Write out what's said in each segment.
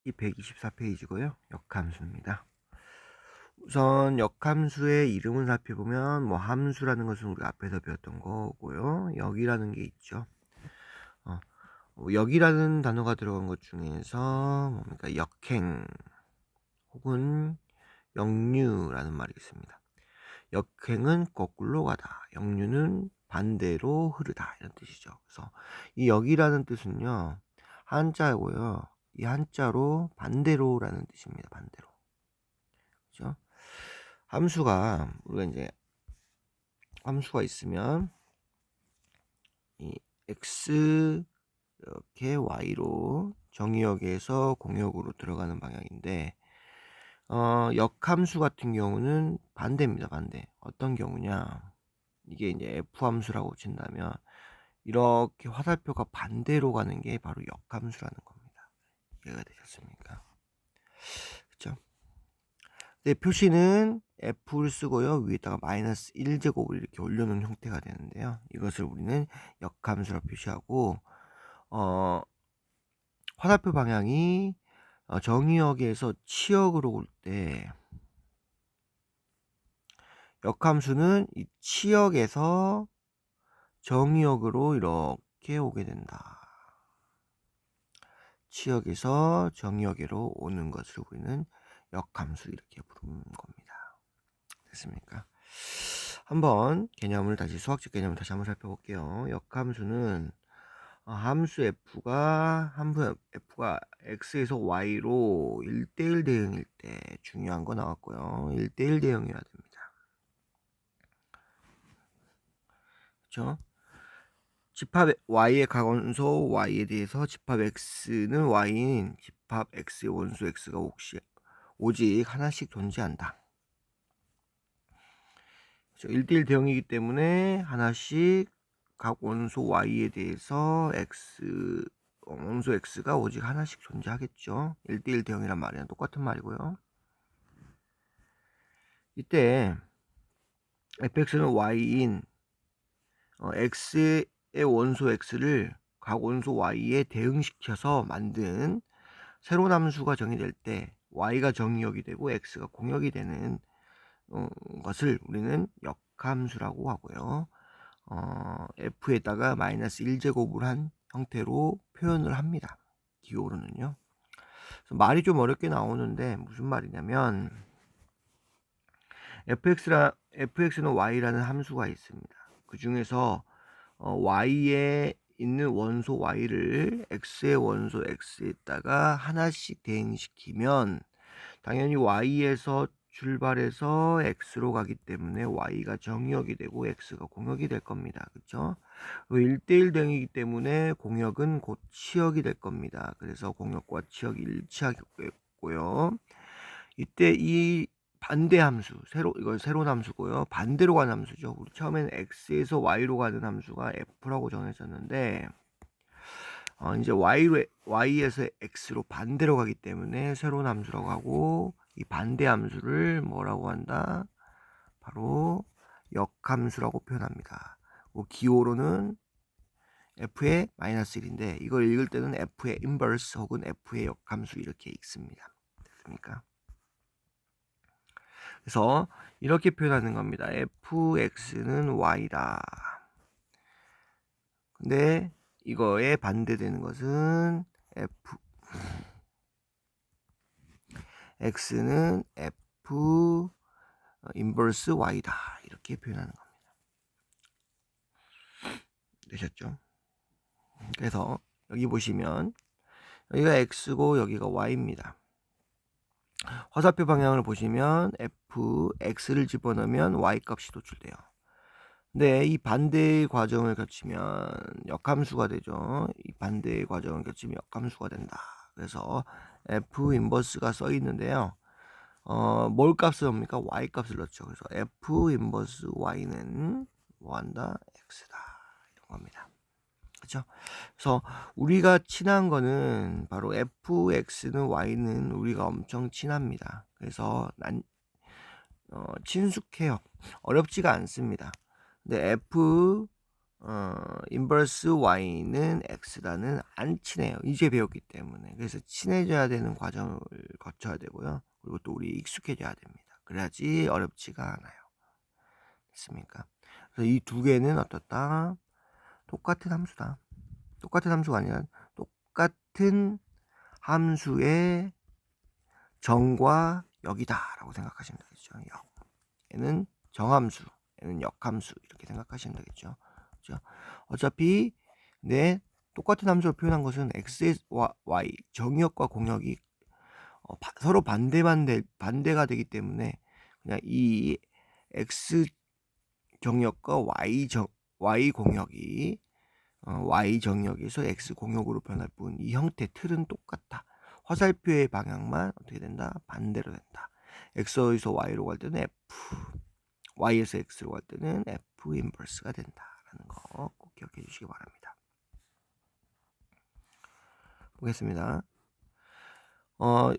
이 124페이지고요. 역함수입니다. 우선 역함수의 이름을 살펴보면 뭐 함수라는 것은 우리가 앞에서 배웠던 거고요. 역이라는 게 있죠. 역이라는 단어가 들어간 것 중에서 뭡니까? 역행 혹은 역류라는 말이 있습니다. 역행은 거꾸로 가다, 역류는 반대로 흐르다, 이런 뜻이죠. 그래서 이 역이라는 뜻은요, 한자고요. 이 한자로 반대로라는 뜻입니다. 반대로. 그죠? 우리가 이제 함수가 있으면 이 x 이렇게 y로 정의역에서 공역으로 들어가는 방향인데, 역함수 같은 경우는 반대입니다. 반대. 어떤 경우냐? 이게 이제 f 함수라고 친다면 이렇게 화살표가 반대로 가는 게 바로 역함수라는 겁니다. 이해가 되셨습니까? 그쵸? 네, 표시는 f를 쓰고요. 위에다가 마이너스 1제곱을 이렇게 올려놓은 형태가 되는데요. 이것을 우리는 역함수로 표시하고, 화살표 방향이 정의역에서 치역으로 올 때, 역함수는 이 치역에서 정의역으로 이렇게 오게 된다. 치역에서 정의역으로 오는 것을 우리는 역함수 이렇게 부르는 겁니다. 됐습니까? 한번 수학적 개념을 다시 한번 살펴볼게요. 역함수는 함수 f가 x에서 y로 1대1 대응일 때 중요한 거 나왔고요. 1대1 대응이어야 됩니다. 그렇죠? 집합 y의 가원소 y에 대해서 집합 x는 y인 집합 x의 원소 x가 오직 하나씩 존재한다. 그렇죠? 1대1 대응이기 때문에 하나씩 각 원소 y에 대해서 원소 x가 오직 하나씩 존재하겠죠. 1대1 대응이란 말이랑 똑같은 말이고요. 이때 fx는 y인 x의 원소 x를 각 원소 y에 대응시켜서 만든 새로운 함수가 정의될 때 y가 정의역이 되고 x가 공역이 되는 것을 우리는 역함수라고 하고요. f에다가 마이너스 1제곱을 한 형태로 표현을 합니다. 기호로는요. 말이 좀 어렵게 나오는데 무슨 말이냐면 fx는 y라는 함수가 있습니다. 그 중에서 y에 있는 원소 y를 x의 원소 x에다가 하나씩 대응시키면 당연히 y에서 출발해서 x로 가기 때문에 y가 정역이 되고 x가 공역이 될 겁니다. 그렇죠? 1대1 대응이기 때문에 공역은 곧 치역이 될 겁니다. 그래서 공역과 치역이 일치하겠고요. 이때 이 반대 함수, 이건 새로운 함수고요. 반대로 가는 함수죠. 우리 처음에는 x에서 y로 가는 함수가 f라고 정해졌는데, 이제 y에서 x로 반대로 가기 때문에 새로운 함수라고 하고, 이 반대 함수를 뭐라고 한다? 바로 역함수라고 표현합니다. 기호로는 f의 마이너스 1인데 이걸 읽을 때는 f의 인버스 혹은 f의 역함수 이렇게 읽습니다. 됐습니까? 그래서 이렇게 표현하는 겁니다. fx는 y다. 근데 이거에 반대되는 것은 x는 f 인버스 y다. 이렇게 표현하는 겁니다. 되셨죠? 그래서 여기 보시면 여기가 x고 여기가 y입니다. 화살표 방향을 보시면 x를 집어넣으면 y 값이 도출돼요. 근데 이 반대의 과정을 거치면 역함수가 되죠. 이 반대의 과정을 거치면 역함수가 된다. 그래서 f 인버스가 써 있는데요. 뭘 값을 합니까? y 값을 넣죠. 그래서 f 인버스 y는 뭐한다? x다. 이런 겁니다. 그렇죠? 그래서 우리가 친한 거는 바로 fx는 y는 우리가 엄청 친합니다. 그래서 친숙해요. 어렵지가 않습니다. 근데 인버스 y는 x라는 안 친해요. 이제 배웠기 때문에. 그래서 친해져야 되는 과정을 거쳐야 되고요. 그리고 또 우리 익숙해져야 됩니다. 그래야지 어렵지가 않아요. 됐습니까? 그래서 이 두 개는 어떻다? 똑같은 함수다. 똑같은 함수가 아니라 똑같은 함수의 정과 역이다 라고 생각하시면 되겠죠. 역. 얘는 정함수, 얘는 역함수 이렇게 생각하시면 되겠죠. 그렇죠? 어차피 똑같은 함수를 표현한 것은 x와 y 정역과 공역이 서로 반대가 되기 때문에 그냥 이 x 정역과 y 공역이 y 정역에서 x 공역으로 변할 뿐 이 형태 틀은 똑같다. 화살표의 방향만 어떻게 된다? 반대로 된다. x에서 y로 갈 때는 f, y에서 x로 갈 때는 f 인버스가 된다라는 거 꼭 기억해 주시기 바랍니다. 보겠습니다.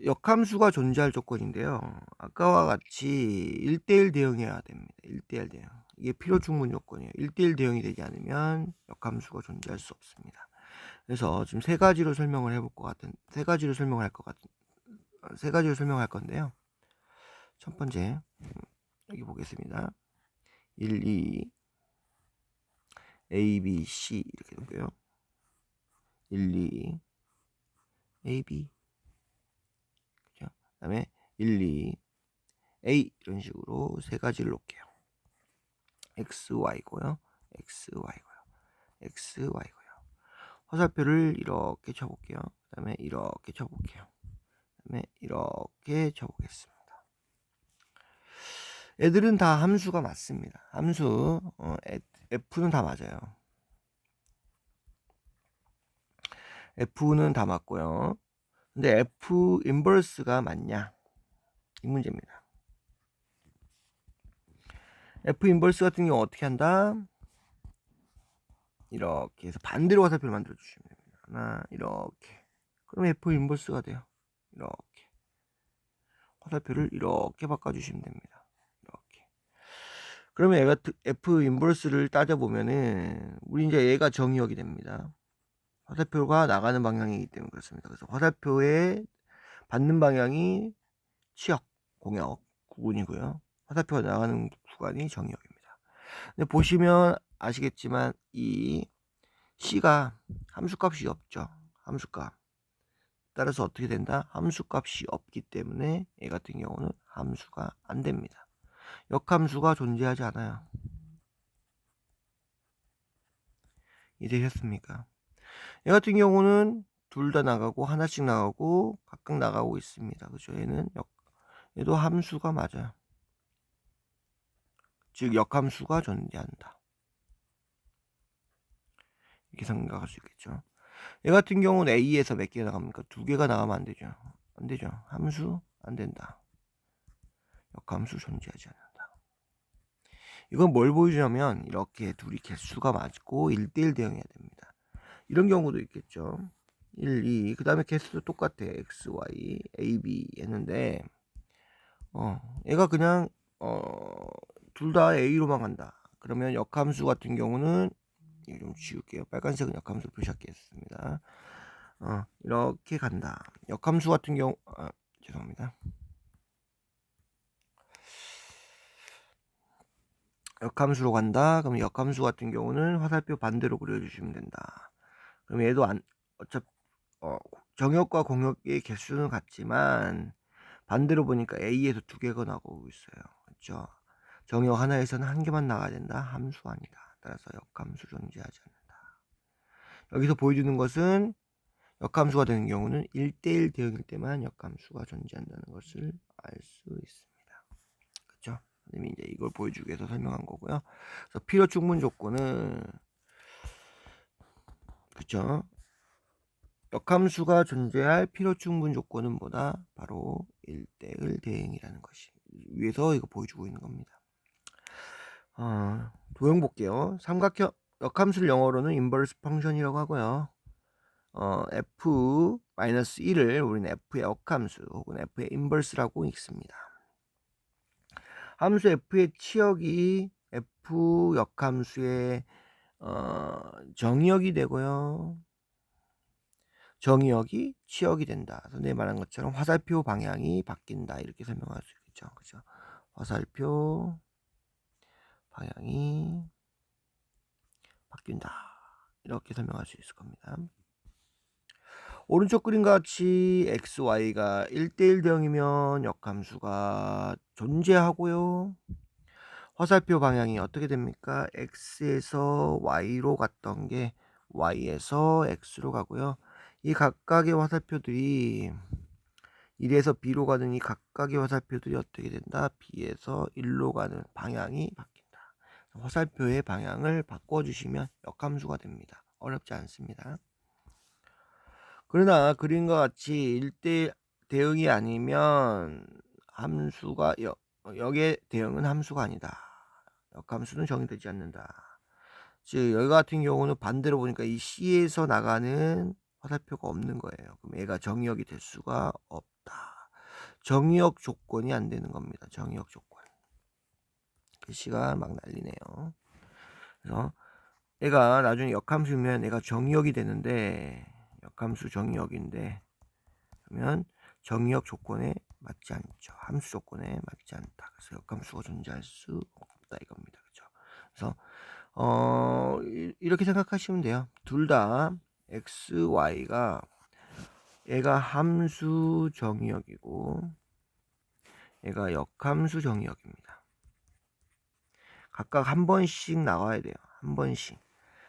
역함수가 존재할 조건인데요. 아까와 같이 1대1 대응해야 됩니다. 1대1 대응. 이게 필요 충분 요건이에요. 1대1 대응이 되지 않으면 역함수가 존재할 수 없습니다. 그래서 지금 세 가지로 설명을 설명할 건데요. 첫 번째, 여기 보겠습니다. 1, 2, A, B, C 이렇게 되고요. 1, 2, A, B. 그죠? 그 다음에 1, 2, A 이런 식으로 세 가지를 놓을게요. X, Y고요. X, Y고요. X, Y고요. 화살표를 이렇게 쳐볼게요. 그 다음에 이렇게 쳐볼게요. 그 다음에 이렇게 쳐보겠습니다. 애들은 다 함수가 맞습니다. 함수 F는 다 맞아요. F는 다 맞고요. 근데 F 인버스가 맞냐? 이 문제입니다. F 인버스 같은 경우 어떻게 한다? 이렇게 해서 반대로 화살표를 만들어 주시면 됩니다. 하나, 이렇게. 그럼 F 인버스가 돼요. 이렇게. 화살표를 이렇게 바꿔주시면 됩니다. 이렇게. 그러면 얘가 F 인버스를 따져보면은, 우리 이제 얘가 정의역이 됩니다. 화살표가 나가는 방향이기 때문에 그렇습니다. 그래서 화살표에 받는 방향이 치역, 공역, 구분이고요. 화살표가 나가는 구간이 정의역입니다. 근데 보시면 아시겠지만 이 C가 함수값이 없죠. 함수값. 따라서 어떻게 된다? 함수값이 없기 때문에 얘 같은 경우는 함수가 안 됩니다. 역함수가 존재하지 않아요. 이해되셨습니까? 얘 같은 경우는 둘 다 나가고 하나씩 나가고 각각 나가고 있습니다. 그죠? 얘도 함수가 맞아요. 즉 역함수가 존재한다. 이렇게 생각할 수 있겠죠. 얘 같은 경우는 A에서 몇 개가 나갑니까? 두 개가 나가면 안 되죠. 안 되죠. 함수 안 된다. 역함수 존재하지 않는다. 이건 뭘 보여주냐면 이렇게 둘이 개수가 맞고 1대1 대응해야 됩니다. 이런 경우도 있겠죠. 1, 2, 그 다음에 개수도 똑같아. X, Y, A, B 했는데 얘가 그냥 둘 다 A로만 간다. 그러면 역함수 같은 경우는 이거 좀 지울게요. 빨간색은 역함수 표시하겠습니다. 이렇게 간다. 역함수 같은 경우 죄송합니다. 역함수로 간다. 그럼 역함수 같은 경우는 화살표 반대로 그려주시면 된다. 그럼 얘도 어차피 정역과 공역의 개수는 같지만 반대로 보니까 A에서 두 개가 나오고 있어요. 그렇죠? 정역 하나에서는 한 개만 나가야 된다. 함수 아니다. 따라서 역함수 존재하지 않는다. 여기서 보여주는 것은 역함수가 되는 경우는 1대1 대응일 때만 역함수가 존재한다는 것을 알 수 있습니다. 그렇죠? 선생님이 이제 이걸 보여주기 위해서 설명한 거고요. 그래서 필요 충분 조건은 그렇죠? 역함수가 존재할 필요 충분 조건은 뭐다? 바로 1대1 대응이라는 것이 위에서 이거 보여주고 있는 겁니다. 도형 볼게요. 삼각형 역함수를 영어로는 인버스 펑션이라고 하고요. f-1을 우리는 f의 역함수 혹은 f의 인버스라고 읽습니다. 함수 f의 치역이 f 역함수의 정의역이 되고요. 정의역이 치역이 된다. 선생님이 말한 것처럼 화살표 방향이 바뀐다. 이렇게 설명할 수 있겠죠. 그죠? 화살표 방향이 바뀐다. 이렇게 설명할 수 있을 겁니다. 오른쪽 그림과 같이 xy가 1대1 대응이면 역함수가 존재하고요. 화살표 방향이 어떻게 됩니까? x에서 y로 갔던 게 y에서 x로 가고요. 이 각각의 화살표들이 1에서 b로 가는 이 각각의 화살표들이 어떻게 된다? b에서 1로 가는 방향이 바뀐다. 화살표의 방향을 바꿔주시면 역함수가 됩니다. 어렵지 않습니다. 그러나 그림과 같이 1대1 대응이 아니면 함수가 역의 대응은 함수가 아니다. 역함수는 정의되지 않는다. 즉 여기 같은 경우는 반대로 보니까 이 C에서 나가는 화살표가 없는 거예요. 그럼 얘가 정의역이 될 수가 없다. 정의역 조건이 안 되는 겁니다. 정의역 조건. 글씨가 막 날리네요. 그래서 얘가 나중에 역함수면 얘가 정의역이 되는데 역함수 정의역인데 그러면 정의역 조건에 맞지 않죠. 함수 조건에 맞지 않다. 그래서 역함수가 존재할 수 없다 이겁니다. 그렇죠? 그래서 이렇게 생각하시면 돼요. 둘 다 x, y가 얘가 함수 정의역이고 얘가 역함수 정의역입니다. 각각 한 번씩 나와야 돼요. 한 번씩.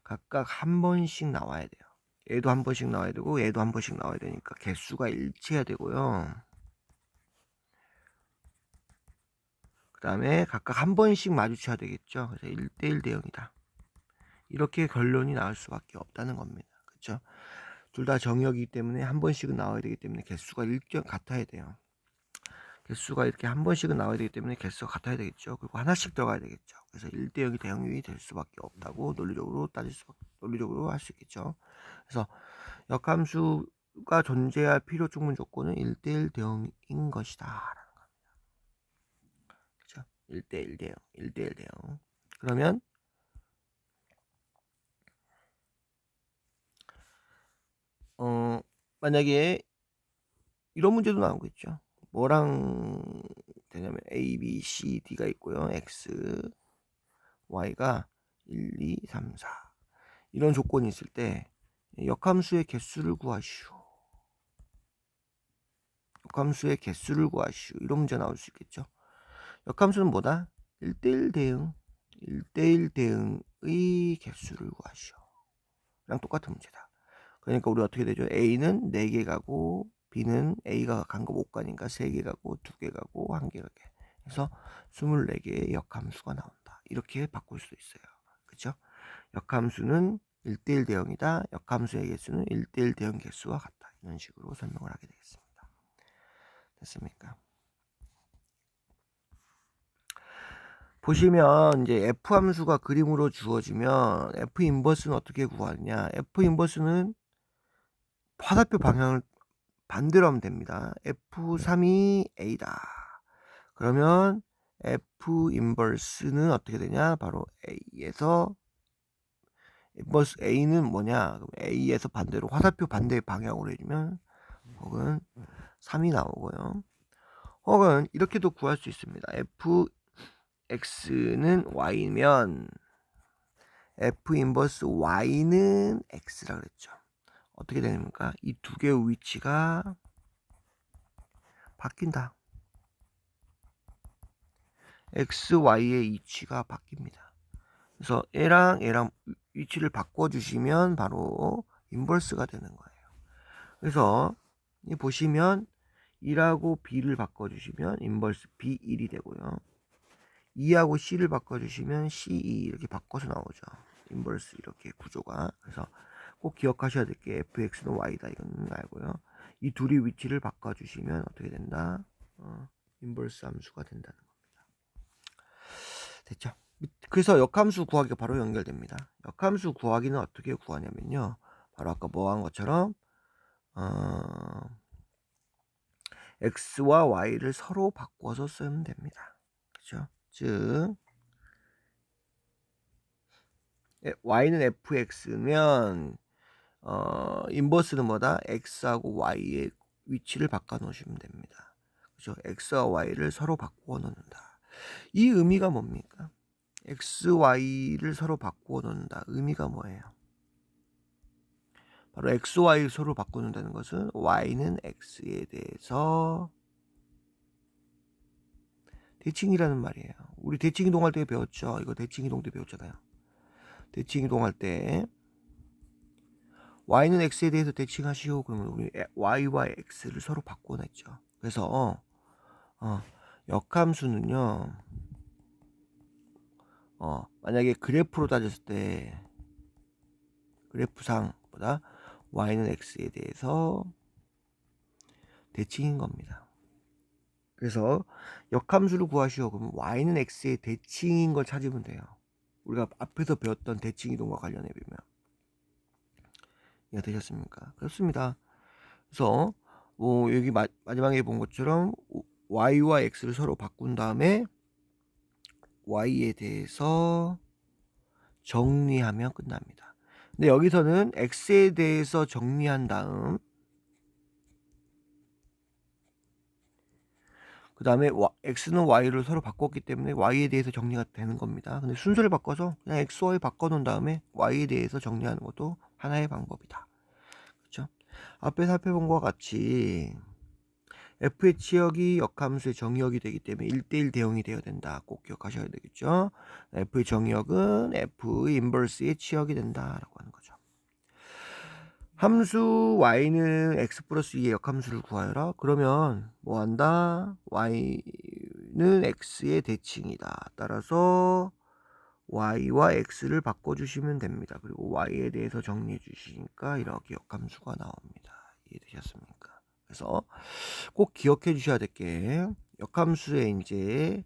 각각 한 번씩 나와야 돼요. 얘도 한 번씩 나와야 되고 얘도 한 번씩 나와야 되니까 개수가 일치해야 되고요. 그 다음에 각각 한 번씩 마주쳐야 되겠죠. 그래서 1대1 대응이다. 이렇게 결론이 나올 수밖에 없다는 겁니다. 그렇죠? 둘 다 정의역이기 때문에 한 번씩은 나와야 되기 때문에 개수가 일정 같아야 돼요. 개수가 이렇게 한 번씩은 나와야 되기 때문에 개수가 같아야 되겠죠. 그리고 하나씩 들어가야 되겠죠. 그래서 1대0이 대응이 될 수밖에 없다고 논리적으로 논리적으로 할 수 있겠죠. 그래서 역함수가 존재할 필요 충분 조건은 1대1 대응인 것이다. 라는 겁니다. 그렇죠? 1대1 대응, 1대1 대응. 그러면 만약에 이런 문제도 나오겠죠. 뭐랑 되냐면 A, B, C, D가 있고요. X, Y가 1, 2, 3, 4 이런 조건이 있을 때 역함수의 개수를 구하시오. 역함수의 개수를 구하시오. 이런 문제 나올 수 있겠죠. 역함수는 뭐다? 1대1 대응, 1대1 대응의 개수를 구하시오. 랑 똑같은 문제다. 그러니까 우리 어떻게 되죠? A는 4개 가고 B는 A가 간 거 못 가니까 3개 가고 2개 가고 1개 가게 해서 24개의 역함수가 나온다. 이렇게 바꿀 수 있어요. 그렇죠? 역함수는 1대1 대응이다. 역함수의 개수는 1대1 대응 개수와 같다. 이런 식으로 설명을 하게 되겠습니다. 됐습니까? 보시면 이제 F 함수가 그림으로 주어지면 F 인버스는 어떻게 구하느냐? F 인버스는 화살표 방향을 반대로 하면 됩니다. F3이 A다. 그러면 F 인버스는 어떻게 되냐? 바로 A에서 인버스 A는 뭐냐? 그럼 A에서 반대로 화살표 반대 방향으로 해주면 혹은 3이 나오고요. 혹은 이렇게도 구할 수 있습니다. Fx는 Y면 F 인버스 Y는 X라 그랬죠. 어떻게 됩니까? 이 두 개의 위치가 바뀐다. X, Y의 위치가 바뀝니다. 그래서 얘랑 위치를 바꿔주시면 바로 인버스가 되는 거예요. 그래서 보시면 1하고 B를 바꿔주시면 인버스 B1이 되고요. 2하고 C를 바꿔주시면 C2 이렇게 바꿔서 나오죠. 인버스 이렇게 구조가. 그래서 꼭 기억하셔야 될 게 fx는 y다 이건 알고요. 이 둘이 위치를 바꿔주시면 어떻게 된다? 인버스 함수가 된다는 겁니다. 됐죠? 그래서 역함수 구하기가 바로 연결됩니다. 역함수 구하기는 어떻게 구하냐면요. 바로 아까 뭐 한 것처럼 x와 y를 서로 바꿔서 쓰면 됩니다. 그렇죠? 즉 y는 fx면 인버스는 뭐다? x하고 y의 위치를 바꿔 놓으시면 됩니다. 그죠? x와 y를 서로 바꾸어 놓는다. 이 의미가 뭡니까? x, y를 서로 바꾸어 놓는다. 의미가 뭐예요? 바로 x, y를 서로 바꾸는다는 것은 y는 x에 대해서 대칭이라는 말이에요. 우리 대칭 이동할 때 배웠죠? 이거 대칭 이동 때 배웠잖아요. 대칭 이동할 때 y는 x에 대해서 대칭하시오. 그러면 우리 y와 x를 서로 바꿔냈죠. 그래서 역함수는요. 만약에 그래프로 따졌을 때 그래프상보다 y는 x에 대해서 대칭인 겁니다. 그래서 역함수를 구하시오. 그러면 y는 x의 대칭인 걸 찾으면 돼요. 우리가 앞에서 배웠던 대칭 이동과 관련해 보면 이해가 되셨습니까? 그렇습니다. 그래서 여기 마지막에 본 것처럼 y와 x를 서로 바꾼 다음에 y에 대해서 정리하면 끝납니다. 근데 여기서는 x에 대해서 정리한 다음 그 다음에 x는 y를 서로 바꿨기 때문에 y에 대해서 정리가 되는 겁니다. 근데 순서를 바꿔서 그냥 x, y 바꿔놓은 다음에 y에 대해서 정리하는 것도 하나의 방법이다. 그렇죠? 앞에 살펴본 것과 같이 f의 치역이 역함수의 정의역이 되기 때문에 1대1 대응이 되어야 된다. 꼭 기억하셔야 되겠죠? f의 정의역은 f의 인버스의 치역이 된다라고 하는 거죠. 함수 y는 x 플러스 2의 역함수를 구하여라. 그러면 뭐 한다? y는 x의 대칭이다. 따라서 y와 x를 바꿔주시면 됩니다. 그리고 y에 대해서 정리해 주시니까 이렇게 역함수가 나옵니다. 이해되셨습니까? 그래서 꼭 기억해 주셔야 될 게 역함수에 이제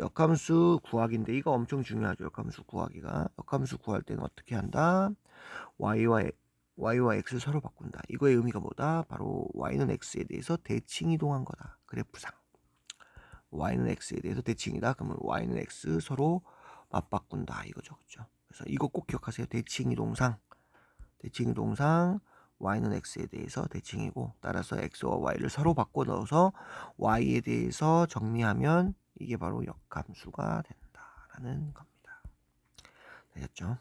역함수 구하기인데 이거 엄청 중요하죠. 역함수 구하기가. 역함수 구할 때는 어떻게 한다? y와 x를 서로 바꾼다. 이거의 의미가 뭐다? 바로 y는 x에 대해서 대칭 이동한 거다. 그래프상. y는 x에 대해서 대칭이다. 그러면 y는 x 서로 맞바꾼다. 이거죠. 그렇죠? 그래서 이거 꼭 기억하세요. 대칭 이동상 y는 x에 대해서 대칭이고 따라서 x와 y를 서로 바꿔 넣어서 y에 대해서 정리하면 이게 바로 역함수가 된다라는 겁니다. 되셨죠?